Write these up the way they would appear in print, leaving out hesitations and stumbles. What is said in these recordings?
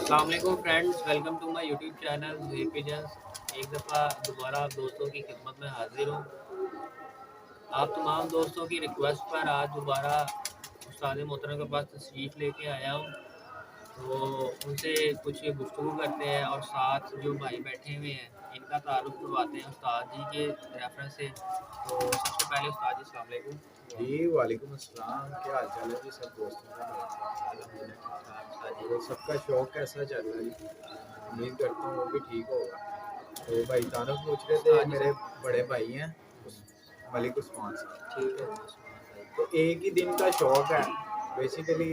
अस्सलाम वालेकुम friends, welcome to my YouTube channel Z Pigeons. एक दफ़ा दोबारा आप दोस्तों की खिदमत में हाजिर हूँ। आप तमाम दोस्तों की रिक्वेस्ट पर आज दोबारा उस्ताद मोहतरम के पास तशरीफ़ लेके आया हूँ। तो उनसे कुछ गुफ्तगू करते हैं और साथ जो भाई बैठे हुए हैं इनका तारुफ करवाते हैं उस्ताद जी के रेफरेंस से। तो सबसे पहले उस्ताद जी अस्सलाम वालेकुम। जी, वालेकुम अस्सलाम। क्या हाल चाल है जी सब दोस्तों का मेरे साथ? अल्हम्दुलिल्लाह ठीक ठाक उस्ताद और जी। सबका शौक कैसा चल रहा है जी? उम्मीद करता हूँ वो भी ठीक होगा। तो भाई तारुफ पूछ रहे थे, उस्ताद जी मेरे सब बड़े भाई हैं उस मलिक उस्मान साहब, ठीक ठीक है। हो उस्मान भाई। तो एक ही दिन का शौक है। बेसिकली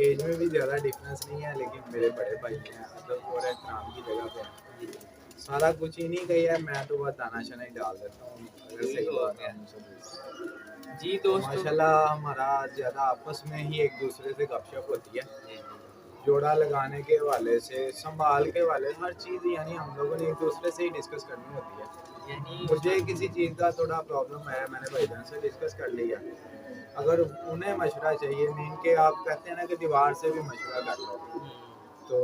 एज में भी ज़्यादा डिफरेंस नहीं है, लेकिन मेरे बड़े भाई हैं, अदब और एहतराम की जगह पे जी हैं। जी सारा कुछ इन्हीं का ही है, मैं तो बस दाना शाना ही डाल देता हूँ, अगर ठीक सही हो बात गया आप मुझसे पूछते हैं। जी तो दोस्तों। माशाल्लाह हमारा ज़्यादा आपस में ही एक दूसरे से गपशप होती है। जी जी जोड़ा लगाने के हवाले से, संभाल के हवाले से, हर चीज़ यानी हम लोगों ने एक दूसरे से ही डिस्कस करनी होती है। यानी मुझे किसी चीज़ का थोड़ा प्रॉब्लम है, मैंने भाईजान से डिस्कस कर लिया। अगर उन्हें मशवरा चाहिए, मीन के आप कहते हैं ना कि दीवार से भी मशवरा कर लो, तो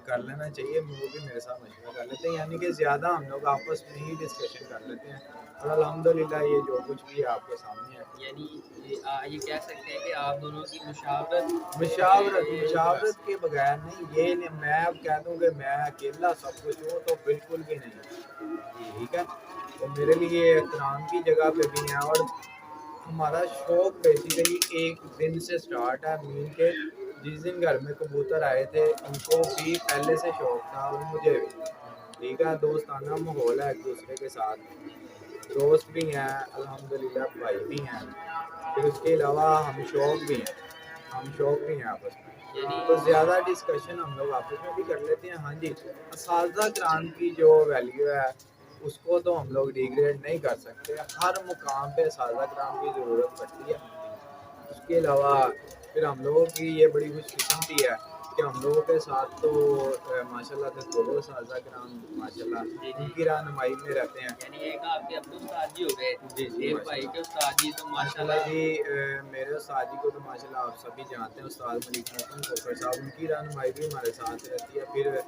कर लेना चाहिए। वो भी मेरे साथ मशवरा कर लेते हैं, यानी कि ज़्यादा हम लोग आपस में ही डिस्कशन कर लेते हैं। और अल्हम्दुलिल्लाह ये जो कुछ भी है आपके सामने है। यानी ये कह सकते हैं कि आप दोनों की मुशावरत मुशावरत के मुशावरत के बगैर नहीं, ये नहीं मैं अब कह दूं कि मैं अकेला सब कुछ हूँ, तो बिल्कुल भी नहीं। जी ठीक है, तो मेरे लिए एहतराम की जगह पे भी है। और हमारा शौक बेसिकली एक दिन से स्टार्ट है, मीन के जिस दिन घर में कबूतर आए थे उनको भी पहले से शौक था और मुझे भी। ठीक है, दोस्ताना माहौल है एक दूसरे के साथ, दोस्त भी हैं अल्हम्दुलिल्लाह, भाई भी हैं। फिर उसके अलावा हम शौक भी हैं आपस में। यानी तो ज़्यादा डिस्कशन हम लोग आपस में भी कर लेते हैं। हाँ जी, असातिज़ा किराम की जो वैल्यू है उसको तो हम लोग डिग्रेड नहीं कर सकते। हर मुकाम पे असातिज़ा किराम की ज़रूरत पड़ती है। उसके अलावा फिर हम लोगों की ये बड़ी खुशकिस्मती है कि हम लोगों के साथ तो माशाल्लाह से दो असातिज़ा किराम जी माशाल्लाह जी उनकी रहनुमाई में रहते हैं। यानी एक आपके अपने उस्ताद जी हो गए। जी जी, एक भाई के माशाल्लाह उस्ताद जी तो माशाल्लाह माशाल्लाह। जी। मेरे उस्ताद जी को तो माशाल्लाह आप सभी जानते हैं, उस्ताद मलिक मोहसिन खोखर साहब, उनकी रहनुमाई भी हमारे साथ रहती है। फिर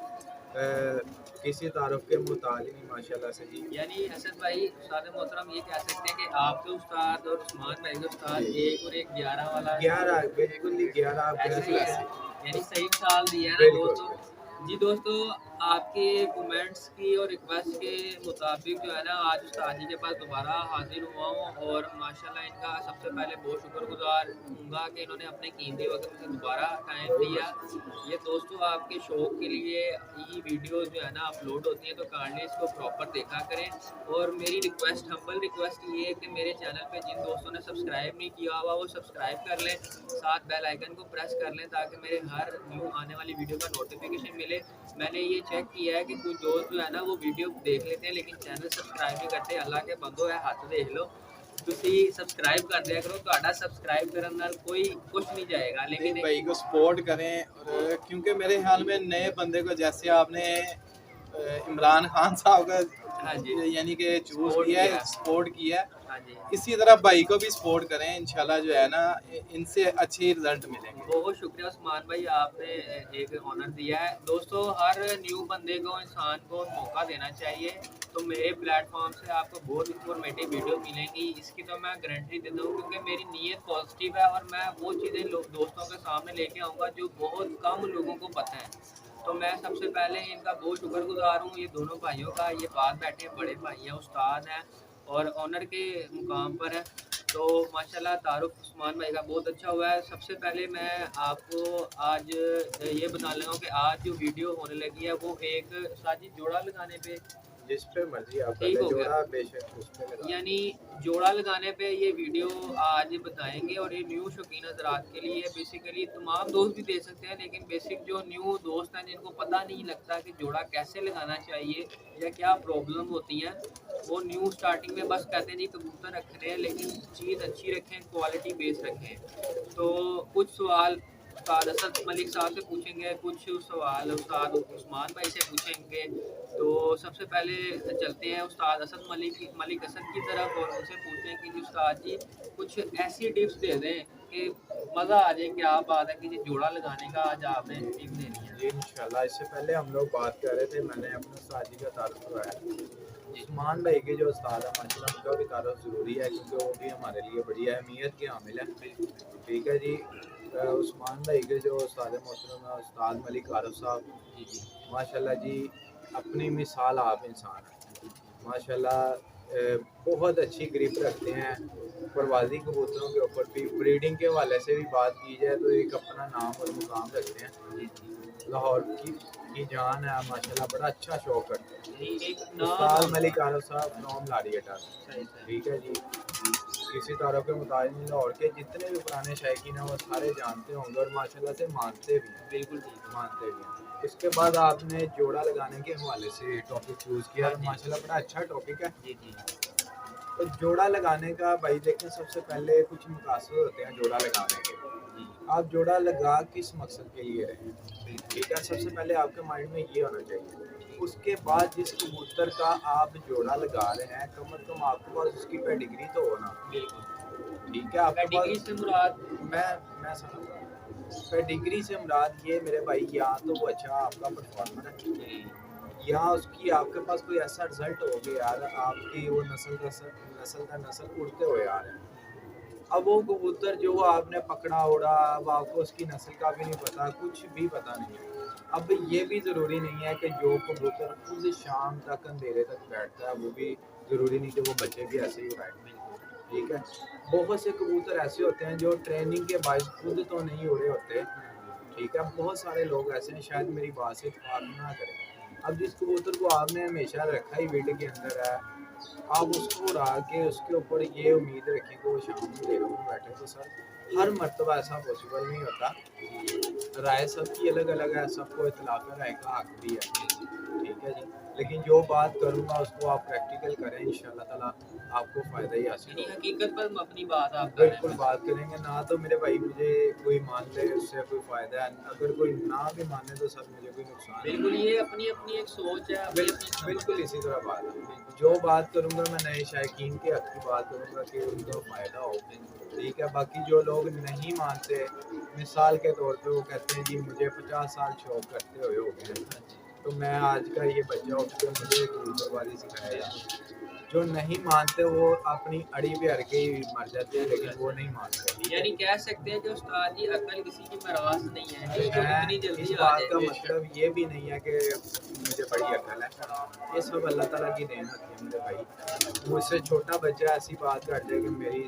किसी तारुफ के मोहताज नहीं माशाल्लाह से जी। यानी असद भाई उस्ताद मोहतरम ये कह सकते हैं कि आपके उस्ताद और उस्मान भाई के उस्ताद जी एक और एक 11 वाला 11 बिल्कुल ही 11 आप कह ऐसे रहे ही है। हैं। यानी सही मिसाल दी है ना बिल्कुल दोस्तों। बिल्कुल। जी दोस्तों, आपके कमेंट्स की और रिक्वेस्ट के मुताबिक जो है ना आज उस्ताद जी के पास दोबारा हाजिर हुआ हूँ और माशाल्लाह इनका सबसे पहले बहुत शुक्रगुजार हूँगा कि इन्होंने अपने कीमती वक्त में से दोबारा टाइम कोई दिया। मसला ये दोस्तों आपके शौक के लिए ये वीडियोस जो है ना अपलोड होती हैं, तो काइंडली इसको प्रॉपर देखा करें। और मेरी रिक्वेस्ट, हम्बल रिक्वेस्ट ये है कि मेरे चैनल पे जिन दोस्तों ने सब्सक्राइब नहीं किया हुआ वो सब्सक्राइब कर लें, साथ बेल आइकन को प्रेस कर लें ताकि मेरे हर न्यू आने वाली वीडियो का नोटिफिकेशन मिले। मैंने ये चेक किया है कि कुछ दोस्त जो है ना वो वीडियो देख लेते हैं लेकिन चैनल सब्सक्राइब नहीं करते। अल्लाह के बंदो है, हाथ देख लो, ਤੁਸੀਂ सब्सक्राइब कर दिया करो। ਤੁਹਾਡਾ सब्सक्राइब ਕਰਨ ਨਾਲ कोई कुछ नहीं जाएगा, नहीं, लेकिन भाई को सपोर्ट करें। जी और क्योंकि मेरे ख्याल में नए बंदे को जैसे आपने इमरान खान साहब हाँ जी का यानी कि चूज सपोर्ट किया है, किया। सपोर्ट किया है, हाँ जी इसी तरह भाई को भी सपोर्ट करें। इंशाल्लाह जो है ना इनसे अच्छे रिजल्ट मिलेंगे। बहुत शुक्रिया उस्मान भाई, आपने एक ऑनर दिया है। दोस्तों हर न्यू बंदे को, इंसान को मौका देना चाहिए। तो मेरे प्लेटफॉर्म से आपको बहुत इंफॉर्मेटिव वीडियो मिलेंगी, इसकी तो मैं गारंटी देता हूँ क्योंकि मेरी नीयत पॉजिटिव है और मैं वो चीज़ें दोस्तों के सामने लेके आऊँगा जो बहुत कम लोगों को पता है। तो मैं सबसे पहले इनका बहुत शुक्रगुजार हूँ, ये दोनों भाइयों का। ये पास बैठे बड़े भाई हैं, उस्ताद हैं और ऑनर के मुकाम पर है। तो माशाल्लाह तारुफ उस्मान भाई का बहुत अच्छा हुआ है। सबसे पहले मैं आपको आज ये बता लगा कि आज जो वीडियो होने लगी है वो एक साजी जोड़ा लगाने पे जिस पे मर्जी आप कर ठीक ले हो गया। जोड़ा, बेशक उस पे लगा यानी जोड़ा लगाने पे ये वीडियो आज बताएंगे और ये न्यू शौकीन हज़रात के लिए बेसिकली तमाम दोस्त भी दे सकते हैं, लेकिन बेसिक जो न्यू दोस्त हैं जिनको पता नहीं लगता कि जोड़ा कैसे लगाना चाहिए या क्या प्रॉब्लम होती हैं, वो न्यू स्टार्टिंग में बस कहते हैं जी कबूतर रख रहे हैं, लेकिन चीज़ अच्छी रखें, क्वालिटी बेस रखें। तो कुछ सवाल उस्ताद असद मलिक साहब से पूछेंगे कुछ सवाल, उस्ताद उस्मान भाई से पूछेंगे। तो सबसे पहले चलते हैं उस्ताद असद मलिक असद की तरफ और उनसे पूछते हैं कि जी उस्ताद जी कुछ ऐसी टिप्स दे दें कि मज़ा आ जाए। क्या बात है कि जी जोड़ा लगाने का आज आपने टिप देनी है। जी इंशाल्लाह। इससे पहले हम लोग बात कर रहे थे, मैंने अपने उस्ताद जी का तारुफ करवाया। उस्मान भाई के जो उस्ताद है माशाल्लाह उनका भी तारुफ ज़रूरी है, क्योंकि वो भी हमारे लिए बड़ी अहमियत के हामिल है। ठीक है जी। उस्मान भाई के जो उस्ताद मोहतरम है उस्ताद मलिक आरफ साहब, जी जी माशाल्लाह जी अपनी मिसाल आप इंसान है माशाल्लाह। बहुत अच्छी ग्रिप रखते हैं परवाजी कबूतरों के ऊपर भी। ब्रीडिंग के हवाले से भी बात की जाए तो एक अपना नाम और मुकाम रखते हैं। लाहौर की जान है माशाल्लाह, बड़ा अच्छा शौक करते हैं। जी एक उस्ताद नाम मलिक आरफ साहब फ्रॉम लाड़ियाटा। सही सही ठीक है जी। किसी तारों के मुताबिक लाहौर के जितने भी पुराने शायकीन हैं वो सारे जानते होंगे और माशाल्लाह से मानते भी हैं। बिल्कुल ठीक मानते भी हैं। इसके बाद आपने जोड़ा लगाने के हवाले से टॉपिक चूज़ किया, हाँ जी। माशाल्लाह बड़ा अच्छा टॉपिक है। जी जी तो जोड़ा लगाने का भाई देखें, सबसे पहले कुछ मुकासद होते हैं जोड़ा लगाने के। जी आप जोड़ा लगा किस मकसद के लिए रहे हैं, ठीक है, सबसे पहले आपके माइंड में ये होना चाहिए। उसके बाद जिस कबूतर का आप जोड़ा लगा रहे हैं कम से कम आपके पास उसकी पेडिग्री तो हो ना। बिल्कुल। ठीक है, आपके डिग्री पास से मुराद मैं समझ रहा हूँ। पेडिग्री से मुराद ये मेरे भाई, या तो वो अच्छा आपका परफॉर्मर है, या उसकी आपके पास कोई ऐसा रिजल्ट हो गया यार, आपकी वो नस्ल उड़ते हुए आ रहे हैं। अब वो कबूतर जो आपने पकड़ा उड़ा, अब आपको उसकी नस्ल का भी नहीं पता, कुछ भी पता नहीं है। अब ये भी ज़रूरी नहीं है कि जो कबूतर खुद शाम तक अंधेरे तक बैठता है वो भी ज़रूरी नहीं कि वो बच्चे भी ऐसे ही उड़ाए। ठीक है, बहुत से कबूतर ऐसे होते हैं जो ट्रेनिंग के बायस खुद तो नहीं उड़े होते। ठीक है, बहुत सारे लोग ऐसे हैं, शायद मेरी बात से इत्तेफाक ना करें। अब जिस कबूतर को आपने हमेशा रखा ही विड के अंदर है, आप उसको उड़ा के उसके ऊपर ये उम्मीद रखें कि वो शाम को अंधेरों में बैठे, तो सर हर मर्तबा ऐसा पॉसिबल नहीं होता। राय सबकी अलग अलग है, सबको इतलाफ राय का हक भी है। ठीक है जी, लेकिन जो बात करूँगा उसको आप प्रैक्टिकल करें, इंशाल्लाह ताला आपको फ़ायदा ही हासिल यानी होगा। हकीकत पर अपनी बात आप कर रहे बिल्कुल हैं। बात करेंगे ना, तो मेरे भाई मुझे कोई मान ले उससे कोई फ़ायदा है, अगर कोई ना भी माने तो सर मुझे कोई नुकसान नहीं बिल्कुल है। ये अपनी अपनी एक सोच है, अपनी अपनी समझ बिल्कुल है। इसी तरह बात है। जो बात करूँगा मैं नए शायकीन के हक की बात करूँगा कि उनको फ़ायदा हो। ठीक है, बाकी जो लोग नहीं मानते, मिसाल के तौर पे वो कहते हैं जी मुझे 50 साल शौक करते हुए हो गए, तो मैं आज का ये बच्चा उठ के मुझे कबूतरबाजी सिखाएगा। जो नहीं मानते वो अपनी अड़ी पे अड़ के ही मर जाते हैं, लेकिन वो नहीं मानते। यानी कह सकते हैं कि उस्ताद जी अकल किसी की मरास नहीं है कि उसको मैं इतनी इस जल्दी आ बात का जाए। मतलब ये भी नहीं है कि मुझे बड़ी अकल है, ये सब अल्लाह ताला की देन होती है मेरे भाई। मुझसे छोटा बच्चा ऐसी बात कर दे कि मेरी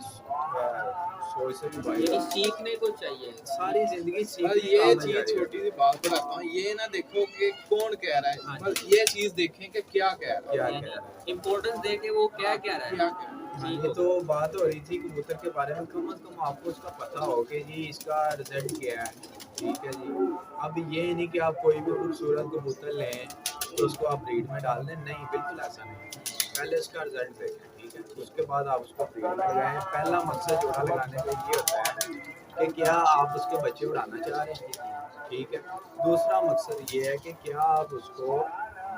सोच से भी यानी भाई सीखने को चाहिए। सारी जिंदगी बस सीखने ये का अमल चीज जारी छोटी सी बात बताता हूँ, ये ना देखो कि कौन कह रहा हाँ है, बस ये चीज देखें कि क्या कह रहा है। क्या यानी कह रहा है। इम्पोर्टेंस दे के वो क्या कह रहा क्या है। कह रहा है। हाँ, ठीक ये हो तो बात हो रही थी कबूतर के बारे में, कम से कम आपको उसका पता हो कि जी इसका रिजल्ट क्या है। ठीक है जी, अब ये नहीं कि आप कोई भी खूबसूरत कबूतर लें तो उसको आप ब्रीड में डाल दें, नहीं बिल्कुल ऐसा नहीं। पहले उसका रिजल्ट देखें, ठीक है, उसके बाद आप उसको ब्रीड में लगाएं। पहला मकसद जोड़ा लगाने का ये होता है कि क्या आप उसके बच्चे उड़ाना चाह रहे हैं। ठीक है, दूसरा मकसद ये है कि क्या आप उसको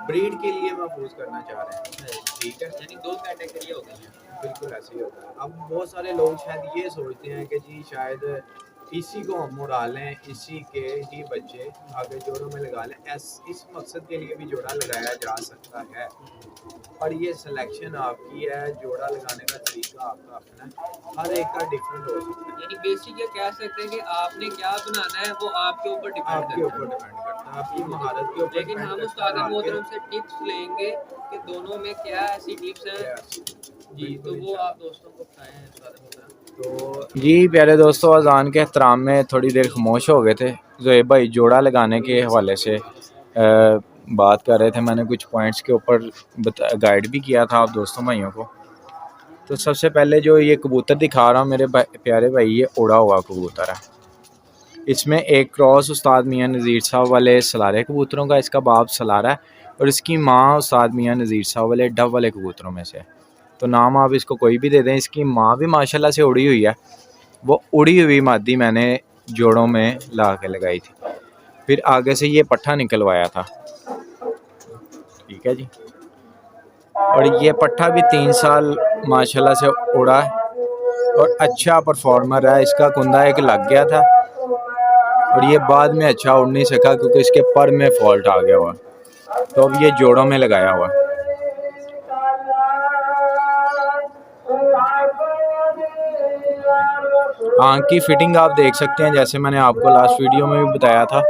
ब्रीड के लिए महफूज करना चाह रहे हैं। ठीक है, यानी दो कैटेगरी हो गई हैं। बिल्कुल ऐसे ही होता है। अब बहुत सारे लोग शायद ये सोचते हैं कि जी शायद इसी को हम उड़ा लें, इसी के ही बच्चे आगे जोड़ों में लगा लें, इस मकसद के लिए भी जोड़ा लगाया जा सकता है। और ये सिलेक्शन आपकी है, जोड़ा लगाने का तरीका आपका अपना है, हर एक का डिफरेंट हो सकता है। यानी बेसिक ये कह सकते हैं कि आपने क्या बनाना है वो आपके ऊपर डिपेंड आपके करता ऊपर है। डिपेंड करता है, आपकी महारत के ऊपर लेकिन डिपेंड हम करता उस्ताद है मोहतरम से टिप्स लेंगे कि दोनों में क्या ऐसी टिप्स हैं। जी तो वो आप दोस्तों को बताएं उस्ताद मोहतरम। तो जी प्यारे दोस्तों, अज़ान के एहतराम में थोड़ी देर खामोश हो गए थे। ज़ोएब भाई जोड़ा लगाने के हवाले से बात कर रहे थे, मैंने कुछ पॉइंट्स के ऊपर गाइड भी किया था आप दोस्तों भाइयों को। तो सबसे पहले जो ये कबूतर दिखा रहा हूँ मेरे प्यारे भाई, ये उड़ा हुआ कबूतर है। इसमें एक क्रॉस उस्ताद मियाँ नज़ीर साहब वाले सलारे कबूतरों का इसका बाप सलारा है, और इसकी माँ उस्ताद मियाँ नज़ीर साहब वाले डव वाले कबूतरों में से। तो नाम आप इसको कोई भी दे दें। इसकी माँ भी माशाल्लाह से उड़ी हुई है। वो उड़ी हुई मादी मैंने जोड़ों में ला के लगाई थी। फिर आगे से ये पट्ठा निकलवाया था, ठीक है जी। और ये पट्ठा भी 3 साल माशाल्लाह से उड़ा है और अच्छा परफॉर्मर है। इसका कुंदा एक लग गया था और ये बाद में अच्छा उड़ नहीं सका क्योंकि इसके पर में फॉल्ट आ गया हुआ, तो अब ये जोड़ों में लगाया हुआ। आँख की फिटिंग आप देख सकते हैं, जैसे मैंने आपको लास्ट वीडियो में भी बताया था,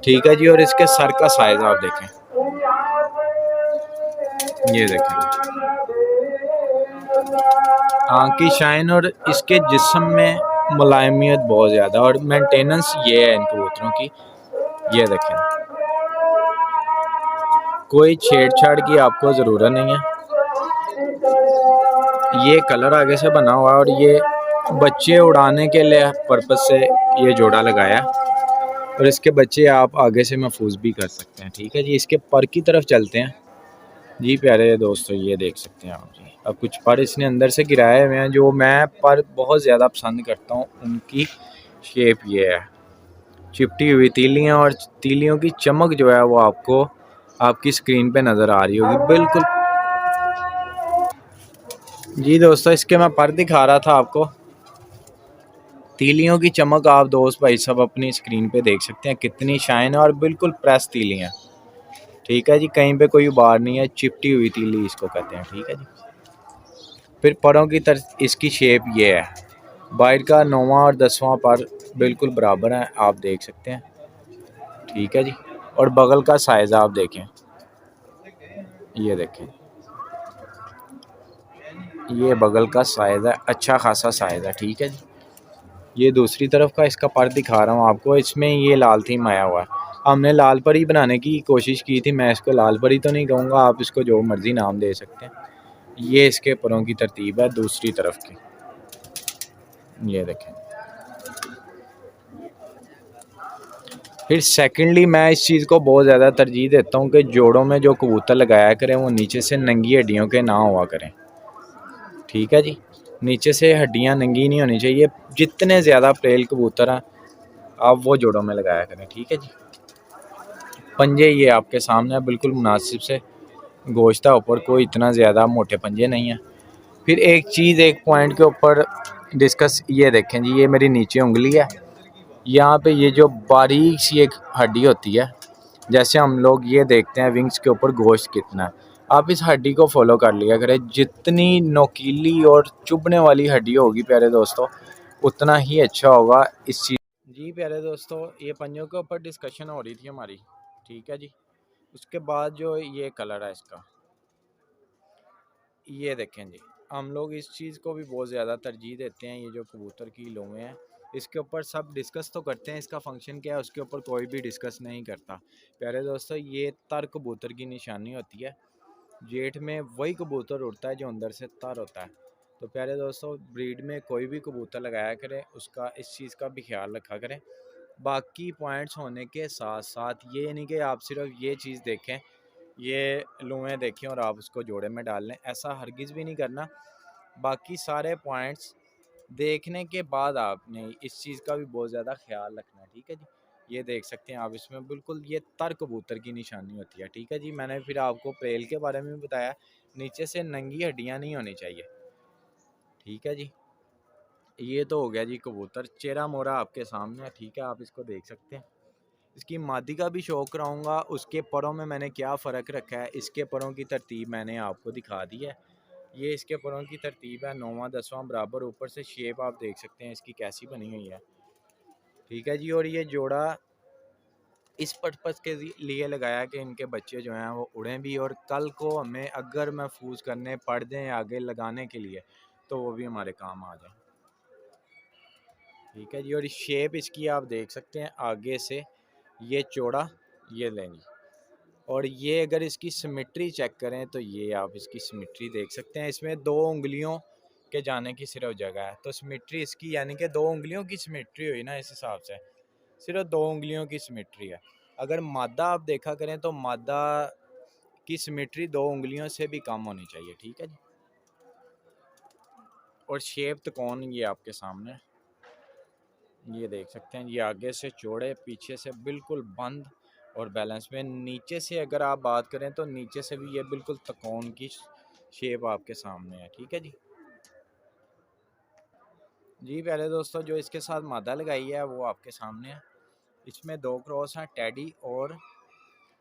ठीक है जी। और इसके सर का साइज आप देखें, ये देखें आँख की शाइन और इसके जिस्म में मुलायमियत बहुत ज़्यादा। और मेंटेनेंस ये है इन कबूतरों की, ये देखें कोई छेड़छाड़ की आपको ज़रूरत नहीं है। ये कलर आगे से बना हुआ है और ये बच्चे उड़ाने के लिए पर्पज़ से ये जोड़ा लगाया और इसके बच्चे आप आगे से महफूज भी कर सकते हैं, ठीक है जी। इसके पर की तरफ चलते हैं जी प्यारे दोस्तों, ये देख सकते हैं आप जी। अब कुछ पर इसने अंदर से गिराए हुए हैं, जो मैं पर बहुत ज़्यादा पसंद करता हूँ। उनकी शेप ये है, चिपटी हुई तीलियाँ और तीलियों की चमक जो है वो आपको आपकी स्क्रीन पे नज़र आ रही होगी बिल्कुल जी। दोस्तों इसके मैं पर दिखा रहा था आपको, तीलियों की चमक आप दोस्त भाई सब अपनी स्क्रीन पे देख सकते हैं, कितनी शाइन है और बिल्कुल प्रेस तीलियाँ, ठीक है जी। कहीं पे कोई उबार नहीं है, चिपटी हुई तीली इसको कहते हैं, ठीक है जी। फिर परों की तरफ इसकी शेप ये है, बाइट का 9वां और 10वां पर बिल्कुल बराबर है, आप देख सकते हैं, ठीक है जी। और बगल का साइज़ आप देखें, ये देखें ये बगल का साइज़ है, अच्छा खासा साइज़ है, ठीक है जी। ये दूसरी तरफ का इसका पर दिखा रहा हूँ आपको, इसमें ये लाल थीम आया हुआ है। हमने लाल परी बनाने की कोशिश की थी, मैं इसको लाल परी तो नहीं कहूँगा, आप इसको जो मर्ज़ी नाम दे सकते हैं। ये इसके परों की तरतीब है दूसरी तरफ की, ये देखें। फिर सेकंडली मैं इस चीज़ को बहुत ज़्यादा तरजीह देता हूँ कि जोड़ों में जो कबूतर लगाया करें वो नीचे से नंगी हड्डियों के ना हुआ करें, ठीक है जी। नीचे से हड्डियाँ नंगी नहीं होनी चाहिए। जितने ज़्यादा प्रेल कबूतर हैं आप वो जोड़ों में लगाया करें, ठीक है जी। पंजे ये आपके सामने है, बिल्कुल मुनासिब से गोश्ता ऊपर, कोई इतना ज़्यादा मोटे पंजे नहीं हैं। फिर एक चीज़ एक पॉइंट के ऊपर डिस्कस, ये देखें जी, ये मेरी नीचे उंगली है, यहाँ पे ये जो बारीक सी एक हड्डी होती है, जैसे हम लोग ये देखते हैं विंग्स के ऊपर गोश्त कितना है, आप इस हड्डी को फॉलो कर लिया करें। जितनी नोकीली और चुभने वाली हड्डी होगी प्यारे दोस्तों, उतना ही अच्छा होगा इस चीज़ जी। प्यारे दोस्तों ये पंजों के ऊपर डिस्कशन हो रही थी हमारी, ठीक है जी। उसके बाद जो ये कलर है इसका, ये देखें जी, हम लोग इस चीज़ को भी बहुत ज़्यादा तरजीह देते हैं। ये जो कबूतर की लौंगे हैं इसके ऊपर सब डिस्कस तो करते हैं, इसका फंक्शन क्या है उसके ऊपर कोई भी डिस्कस नहीं करता। प्यारे दोस्तों ये तर कबूतर की निशानी होती है, जेठ में वही कबूतर उड़ता है जो अंदर से तर होता है। तो प्यारे दोस्तों ब्रीड में कोई भी कबूतर लगाया करें उसका इस चीज़ का भी ख्याल रखा करें। बाकी पॉइंट्स होने के साथ साथ ये नहीं कि आप सिर्फ ये चीज़ देखें, ये लुएँ देखें और आप उसको जोड़े में डाल लें, ऐसा हरगिज़ भी नहीं करना। बाकी सारे पॉइंट्स देखने के बाद आपने इस चीज़ का भी बहुत ज़्यादा ख्याल रखना है, ठीक है जी। ये देख सकते हैं आप, इसमें बिल्कुल ये तर कबूतर की निशानी होती है, ठीक है जी। मैंने फिर आपको प्रेल के बारे में भी बताया, नीचे से नंगी हड्डियाँ नहीं होनी चाहिए, ठीक है जी। ये तो हो गया जी कबूतर, चेहरा मोरा आपके सामने है, ठीक है, आप इसको देख सकते हैं। इसकी मादी का भी शौक कराऊंगा, उसके परों में मैंने क्या फ़र्क रखा है, इसके परों की तरतीब मैंने आपको दिखा दी है। ये इसके परों की तरतीब है, 9वां 10वां बराबर, ऊपर से शेप आप देख सकते हैं इसकी कैसी बनी हुई है, ठीक है जी। और ये जोड़ा इस पर्पज़ के लिए लगाया कि इनके बच्चे जो हैं वो उड़ें भी और कल को हमें अगर महफूज करने पड़ जाएँ आगे लगाने के लिए तो वो भी हमारे काम आ जाए, ठीक है जी। और शेप इसकी आप देख सकते हैं, आगे से ये चौड़ा, ये लेंगी। और ये अगर इसकी सिमेट्री चेक करें तो ये आप इसकी सिमेट्री देख सकते हैं, इसमें 2 उंगलियों के जाने की सिर्फ जगह है, तो सिमेट्री इसकी यानी कि 2 उंगलियों की सिमेट्री हुई ना, इस हिसाब से सिर्फ 2 उंगलियों की सिमेट्री है। अगर मादा आप देखा करें तो मादा की सिमेट्री 2 उंगलियों से भी कम होनी चाहिए, ठीक है जी। और शेप तो कौन ये आपके सामने, ये देख सकते हैं, ये आगे से चौड़े, पीछे से बिल्कुल बंद और बैलेंस में। नीचे से अगर आप बात करें तो नीचे से भी ये बिल्कुल त्रिकोण की शेप आपके सामने है। ठीक है जी। जी पहले दोस्तों जो इसके साथ मादा लगाई है वो आपके सामने है। इसमें 2 क्रॉस हैं, टेडी और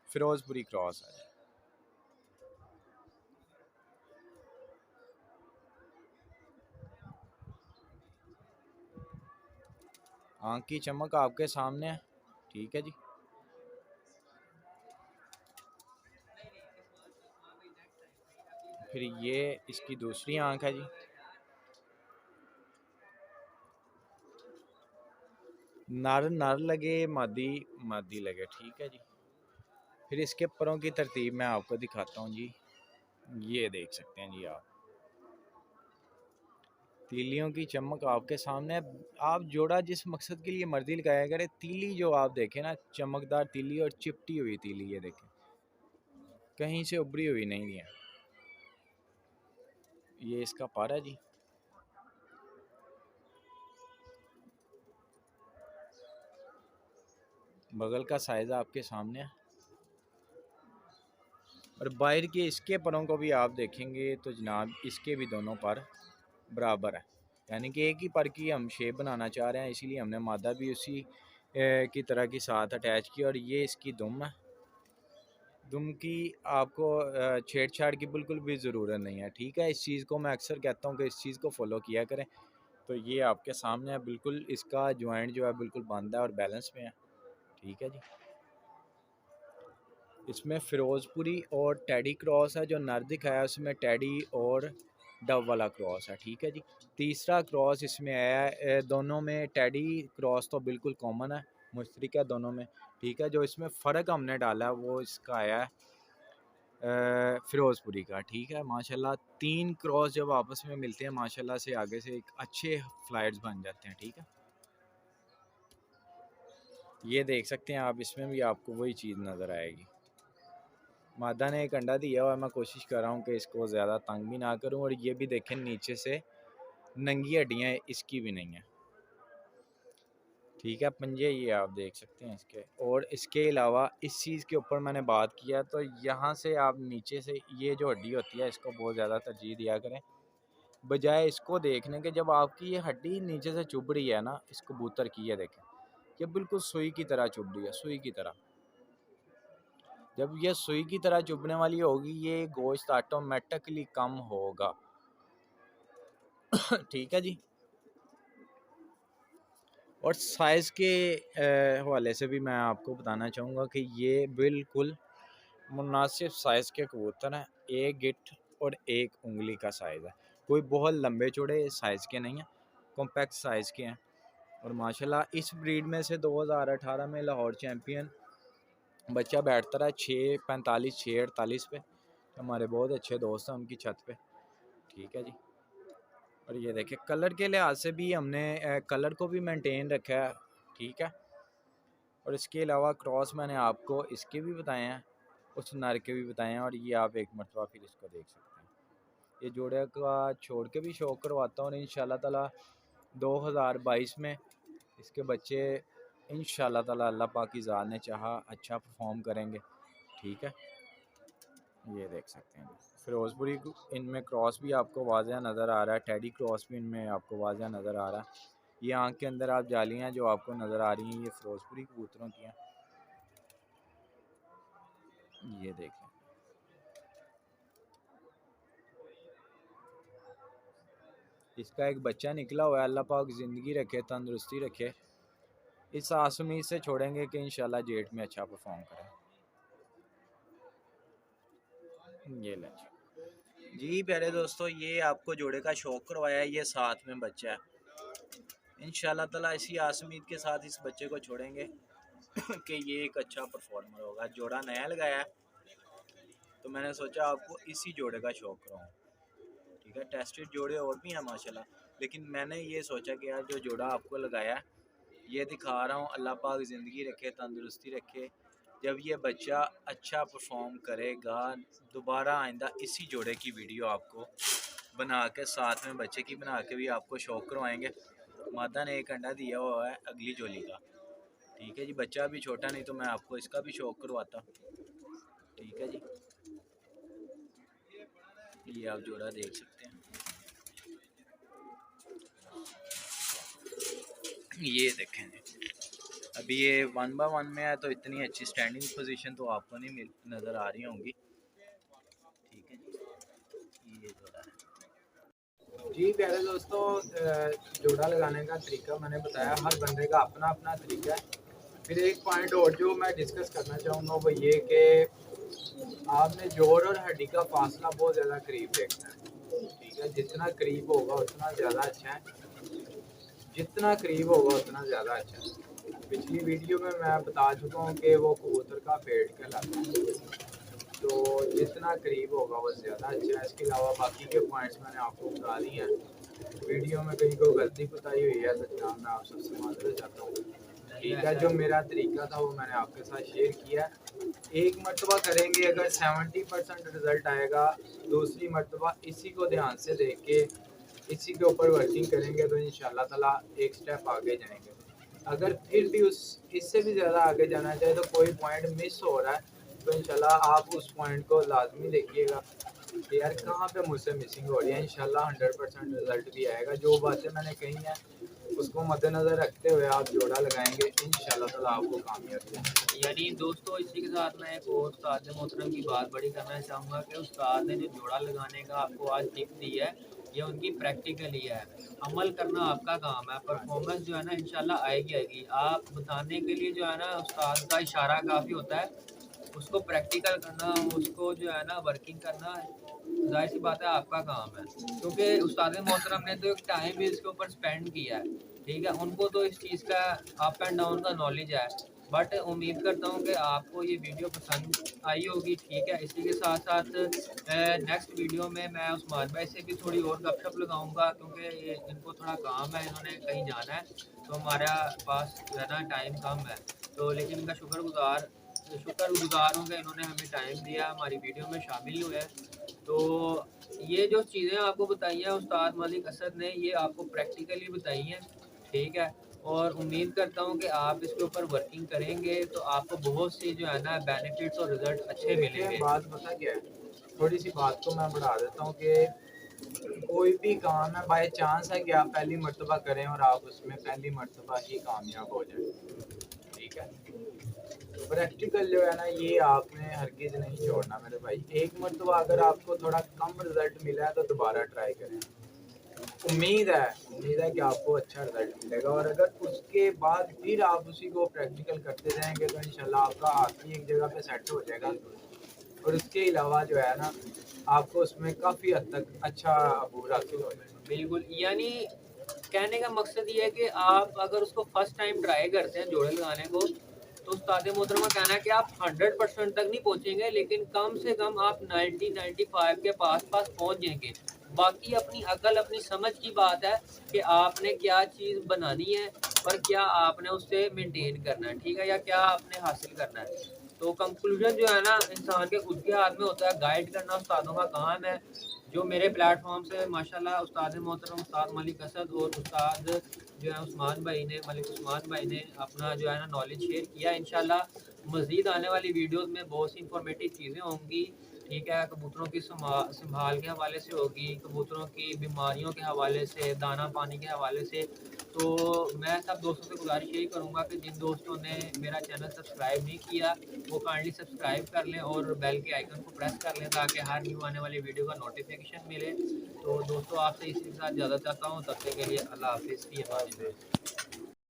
फिरोजपुरी क्रॉस है। आँख की चमक आपके सामने है। ठीक है जी। फिर ये इसकी दूसरी आँख है जी। नर नर लगे, मादी मादी लगे। ठीक है जी। फिर इसके परों की तरतीब मैं आपको दिखाता हूँ जी। ये देख सकते हैं जी आप, तीलियों की चमक आपके सामने है। आप जोड़ा जिस मकसद के लिए मर्जी लगाया करे, तीली जो आप देखें ना, चमकदार तीली और चिपटी हुई तीली, ये देखें कहीं से उभरी हुई नहीं है। ये इसका पारा जी। बगल का साइज आपके सामने है। और बाहर के इसके परों को भी आप देखेंगे तो जनाब इसके भी दोनों पर बराबर है, यानी कि एक ही पर की हम शेप बनाना चाह रहे हैं, इसीलिए हमने मादा भी उसी की तरह की साथ अटैच की। और ये इसकी दुम है। दुम की आपको छेड़छाड़ की बिल्कुल भी ज़रूरत नहीं है। ठीक है, इस चीज़ को मैं अक्सर कहता हूँ कि इस चीज़ को फॉलो किया करें। तो ये आपके सामने है, बिल्कुल इसका जॉइंट जो है बिल्कुल बंद है और बैलेंस में है। ठीक है जी। इसमें फिरोजपुरी और टेडी क्रॉस है। जो नर दिखाया उसमें टेडी और डव वाला क्रॉस है। ठीक है जी। तीसरा क्रॉस इसमें आया है, दोनों में टेडी क्रॉस तो बिल्कुल कॉमन है, मुश्तरक है दोनों में। ठीक है, जो इसमें फ़र्क हमने डाला है वो इसका आया है फिरोजपुरी का। ठीक है, माशाल्लाह 3 क्रॉस जब आपस में मिलते हैं माशाल्लाह से आगे से एक अच्छे फ्लाइट्स बन जाते हैं। ठीक है, ये देख सकते हैं आप, इसमें भी आपको वही चीज़ नज़र आएगी। मादा ने एक अंडा दिया हुआ है, मैं कोशिश कर रहा हूँ कि इसको ज़्यादा तंग भी ना करूँ। और ये भी देखें नीचे से नंगी हड्डियाँ इसकी भी नहीं है। ठीक है, पंजे ये आप देख सकते हैं इसके। और इसके अलावा इस चीज़ के ऊपर मैंने बात किया तो यहाँ से आप नीचे से ये जो हड्डी होती है इसको बहुत ज़्यादा तरजीह दिया करें, बजाय इसको देखने के जब आपकी ये हड्डी नीचे से चुभ रही है ना, इस कबूतर की ये देखें, ये बिल्कुल सुई की तरह चुभ रही है, सुई की तरह। जब ये सुई की तरह चुभने वाली होगी ये गोश्त ऑटोमेटिकली कम होगा। ठीक है जी। और साइज़ के हवाले से भी मैं आपको बताना चाहूँगा कि ये बिल्कुल मुनासिब साइज़ के कबूतर हैं। एक गिट्ठ और एक उंगली का साइज़ है, कोई बहुत लंबे चौड़े साइज़ के नहीं हैं, कॉम्पैक्ट साइज़ के हैं। और माशाल्लाह इस ब्रीड में से 2018 में लाहौर चैम्पियन बच्चा बैठता रहा 6:45 6:48 पे। हमारे बहुत अच्छे दोस्त हैं उनकी छत पे। ठीक है जी। और ये देखिए कलर के लिहाज से भी हमने कलर को भी मेंटेन रखा है। ठीक है, और इसके अलावा क्रॉस मैंने आपको इसके भी बताए हैं, उस नर के भी बताए हैं। और ये आप एक मरतबा फिर इसको देख सकते हैं। ये जोड़े का छोड़ के भी शौक करवाता हूँ और इंशाल्लाह ताला 2022 में इसके बच्चे इंशाल्लाह ताला अल्लाह पाक की ज़ात ने चाहा अच्छा परफॉर्म करेंगे। ठीक है, ये देख सकते हैं। फिरोजपुरी इनमें क्रॉस भी आपको वाज़ह नज़र आ रहा है, टेडी क्रॉस भी इनमें आपको वाज़ह नज़र आ रहा है। ये आँख के अंदर आप जालियाँ जो आपको नज़र आ रही हैं ये फिरोजपुरी कबूतरों की हैं। ये देखें, इसका एक बच्चा निकला हुआ है, अल्लाह पाक ज़िंदगी रखे, तंदुरुस्ती रखे। इस आस उम्मीद से छोड़ेंगे कि इंशाल्लाह जेठ में अच्छा परफॉर्म करें। ये लें जी प्यारे दोस्तों, ये आपको जोड़े का शौक करवाया है, ये साथ में बच्चा है। इंशाल्लाह ताला इसी आस उम्मीद के साथ इस बच्चे को छोड़ेंगे कि ये एक अच्छा परफॉर्मर होगा। जोड़ा नया लगाया है तो मैंने सोचा आपको इसी जोड़े का शौक कराऊँ। ठीक है, टेस्टेड जोड़े और भी हैं माशाल्लाह, लेकिन मैंने ये सोचा कि यार जो जोड़ा आपको लगाया है ये दिखा रहा हूँ, अल्लाह पाक ज़िंदगी रखे, तंदुरुस्ती रखे। जब ये बच्चा अच्छा परफॉर्म करेगा दोबारा आइंदा इसी जोड़े की वीडियो आपको बना के साथ में बच्चे की बना के भी आपको शौक करवाएंगे। मादा ने एक अंडा दिया हुआ है अगली जोली का। ठीक है जी, बच्चा भी छोटा, नहीं तो मैं आपको इसका भी शौक करवाता। ठीक है जी, ये आप जोड़ा देख सकते हैं। ये देखें जी, अभी ये 1 बाय 1 में है तो इतनी अच्छी स्टैंडिंग पोजीशन तो आपको नहीं नज़र आ रही होंगी। ठीक है जी, ये जोड़ा है जी प्यारे दोस्तों, जोड़ा लगाने का तरीका मैंने बताया, हर बंदे का अपना अपना तरीका है। फिर एक पॉइंट और जो मैं डिस्कस करना चाहूँगा वो ये कि आपने जोड़ और हड्डी का फासला बहुत ज़्यादा करीब देखना है। ठीक है, जितना करीब होगा उतना ज़्यादा अच्छा है, जितना करीब होगा उतना ज़्यादा अच्छा है। पिछली वीडियो में मैं बता चुका हूँ कि वो कबूतर का पेट कहलाता है, तो जितना करीब होगा वो ज़्यादा अच्छा है। इसके अलावा बाकी के पॉइंट्स मैंने आपको बता दिए हैं। वीडियो में कहीं कोई गलती बताई हुई है तो जनाब मैं आप सबसे माजरत चाहता हूँ। ठीक है, जो मेरा तरीका था वो मैंने आपके साथ शेयर किया। एक मरतबा करेंगे, अगर 70% रिज़ल्ट आएगा, दूसरी मरतबा इसी को ध्यान से देख के इसी के ऊपर वर्किंग करेंगे तो इंशाल्लाह ताला एक स्टेप आगे जाएंगे। अगर फिर भी उस इससे भी ज़्यादा आगे जाना चाहे तो कोई पॉइंट मिस हो रहा है तो इंशाल्लाह आप उस पॉइंट को लाजमी देखिएगा कि यार कहाँ पे मुझसे मिसिंग हो रही है। इंशाल्लाह 100% रिजल्ट भी आएगा। जो बातें मैंने कही हैं उसको मद्देनज़र रखते हुए आप जोड़ा लगाएंगे, इंशाल्लाह ताला आपको कामयाबी मिलेगी। यानी दोस्तों, इसी के साथ मैं एक और उस्ताद मोहतरम की बात बड़ी करना चाहूँगा कि उस्ताद ने जो जोड़ा लगाने का आपको आज टिप दी है ये उनकी प्रैक्टिकली है। अमल करना आपका काम है, परफॉर्मेंस जो है ना इंशाल्लाह आएगी आएगी। आप बताने के लिए जो है ना उस्ताद का इशारा काफ़ी होता है, उसको प्रैक्टिकल करना, उसको जो है ना वर्किंग करना ज़ाहिर सी बात है आपका काम है, क्योंकि उस्ताद मोहतरम ने तो एक टाइम भी इसके ऊपर स्पेंड किया है। ठीक है, उनको तो इस चीज़ का अप एंड डाउन का नॉलेज है। बट उम्मीद करता हूँ कि आपको ये वीडियो पसंद आई होगी। ठीक है, इसी के साथ साथ नेक्स्ट वीडियो में मैं उस्मान भाई से भी थोड़ी और गपशप लगाऊंगा, क्योंकि ये इनको थोड़ा काम है, इन्होंने कहीं जाना है तो हमारा पास जो है ना टाइम कम है। तो लेकिन इनका शुक्रगुजार हूँ कि इन्होंने हमें टाइम दिया, हमारी वीडियो में शामिल हुए। तो ये जो चीज़ें आपको बताई हैं उस्ताद मलिक असद ने, ये आपको प्रैक्टिकली बताई हैं। ठीक है, और उम्मीद करता हूँ कि आप इसके ऊपर वर्किंग करेंगे तो आपको बहुत सी जो है ना बेनिफिट्स और रिजल्ट अच्छे मिलेंगे। बात पता क्या है, थोड़ी सी बात को मैं बढ़ा देता हूँ कि कोई भी काम है बाय चांस है कि आप पहली मर्तबा करें और आप उसमें पहली मर्तबा ही कामयाब हो जाए। ठीक है, प्रैक्टिकल जो है ना ये आपने हरगिज नहीं छोड़ना मेरे भाई। एक मरतबा अगर आपको थोड़ा कम रिजल्ट मिला है तो दोबारा ट्राई करें। उम्मीद है कि आपको अच्छा रिजल्ट मिलेगा, और अगर उसके बाद फिर आप उसी को प्रैक्टिकल करते जाएंगे तो इंशाल्लाह आपका हाथ भी एक जगह पे सेट हो जाएगा। और उसके अलावा जो है ना आपको उसमें काफ़ी हद तक अच्छा अबूर हासिल हो जाएगा। बिल्कुल, यानी कहने का मकसद ये है कि आप अगर उसको फर्स्ट टाइम ट्राई करते हैं जोड़े लगाने को, तो उस्ताद मोहतरमा कहना है कि आप 100% तक नहीं पहुंचेंगे, लेकिन कम से कम आप 90-95 के पास पहुंच जाएंगे। बाकी अपनी अकल अपनी समझ की बात है कि आपने क्या चीज़ बनानी है और क्या आपने उससे मेंटेन करना है। ठीक है, या क्या आपने हासिल करना है। तो कंक्लूजन जो है ना इंसान के खुद के हाथ में होता है, गाइड करना उस्तादों का काम है। जो मेरे प्लेटफॉर्म से माशाल्लाह उस्ताद मोहतरम उस्ताद मलिक असद और उस्ताद जो है उस्मान भाई ने, मलिक उस्मान भाई ने अपना जो है ना नॉलेज शेयर किया। इंशाल्लाह मज़ीद आने वाली वीडियोस में बहुत सी इंफॉर्मेटिव चीज़ें होंगी। ठीक है, कबूतरों की संभाल के हवाले से होगी, कबूतरों की बीमारियों के हवाले से, दाना पानी के हवाले से। तो मैं सब दोस्तों से गुजारिश यही करूँगा कि जिन दोस्तों ने मेरा चैनल सब्सक्राइब नहीं किया वो काइंडली सब्सक्राइब कर लें और बेल के आइकन को प्रेस कर लें ताकि हर न्यू आने वाली वीडियो का नोटिफिकेशन मिले। तो दोस्तों आपसे इसी के साथ ज़्यादा चाहता हूँ, तब तक के लिए अल्लाह हाफिज़, की अमान।